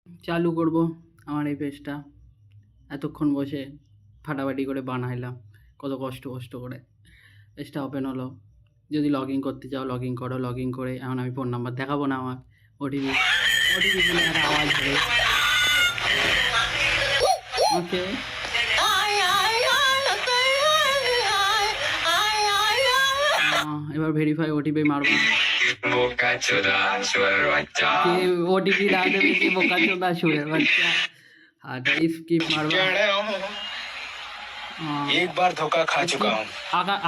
চালু করব আমার এই পেজটা। এতক্ষণ বসে ফাটাফাটি করে বানাইলাম, কত কষ্ট করে পেজটা ওপেন হলো। যদি লগ ইন করতে চাও লগ ইন করো, লগ ইন করে এখন আমি ফোন নাম্বার দেখাবো না, আমার ওটিপি বলে একটা আওয়াজ হবে। ওকে, এবার ভেরিফাই ওটিপি মারবো। ওটিপি না দেবে কি বোকা চোদা সুরের বাচ্চা। আর স্কিপ মারবো। एक बार धोखा खा चुका हूँ।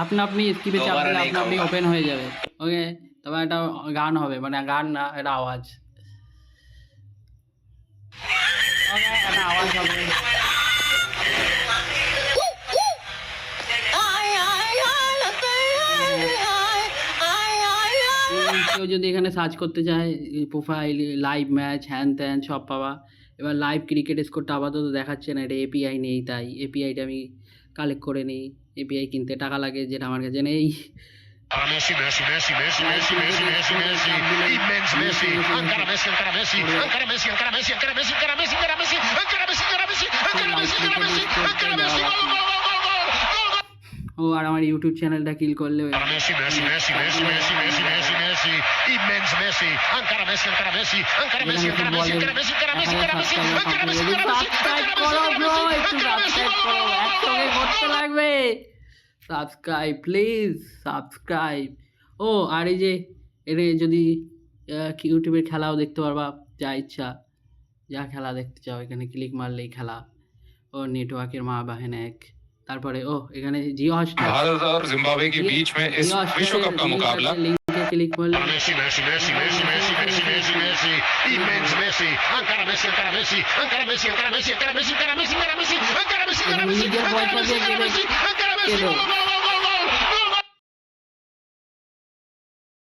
আপনা আপনি স্কিপে চাপ দিলে আপনা আপনি ওপেন হয়ে যাবে। ওকে, তবে একটা গান হবে, মানে গান না, এটা আওয়াজ। ওকে, একটা আওয়াজ হবে। কেউ যদি এখানে সার্চ করতে চায় প্রোফাইল, লাইভ ম্যাচ, হ্যান ত্যান সব পাবা। এবার লাইভ ক্রিকেট স্কোরটা আপাতত দেখাচ্ছে না, এটা এপিআই নেই, তাই এপিআইটা আমি কালেক্ট করে নিই। এপিআই কিনতে টাকা লাগে, যেটা আমার কাছে নেই। Messi, Messi, Messi, Messi, Messi, Messi, Messi, Messi, immens Messi, encara Messi, encara Messi, encara Messi, encara Messi, encara Messi, encara Messi, encara Messi, encara Messi, encara Messi, encara Messi, encara Messi, encara Messi, gol, gol, gol, gol, gol. ও আর আমার YouTube চ্যানেলটা কিল করলে Messi, Messi, Messi, Messi, Messi, Messi, Messi, Messi, immens Messi, encara Messi, encara Messi, encara Messi, encara Messi, encara Messi, encara Messi, encara Messi, encara Messi, encara Messi, subscribe করো bro, একটু subscribe করো, একসঙ্গে করতে লাগবে। Subscribe please, subscribe. ও আর এই যে এর যদি ইউটিউবের খেলাও দেখতে পারবা, যা ইচ্ছা, যা খেলা দেখতে চাও এখানে ক্লিক মারলেই খেলা। ও নেটওয়ার্কের মা বাহেন এক। তারপরে ও এখানে জিও হটস্টার, भारत और जिम्बाब्वे के बीच में इस विश्व कप का मुकाबला। লিংকে ক্লিক করলে Messi, Messi, Messi, Messi, Messi, Messi, Messi, Messi, immens Messi, encara Messi, encara Messi, encara Messi, encara Messi, encara Messi, encara Messi, encara Messi, encara Messi, encara Messi, নিজের পয়সা দিয়ে encara Messi, encara Messi, কেঁদো। gol, gol,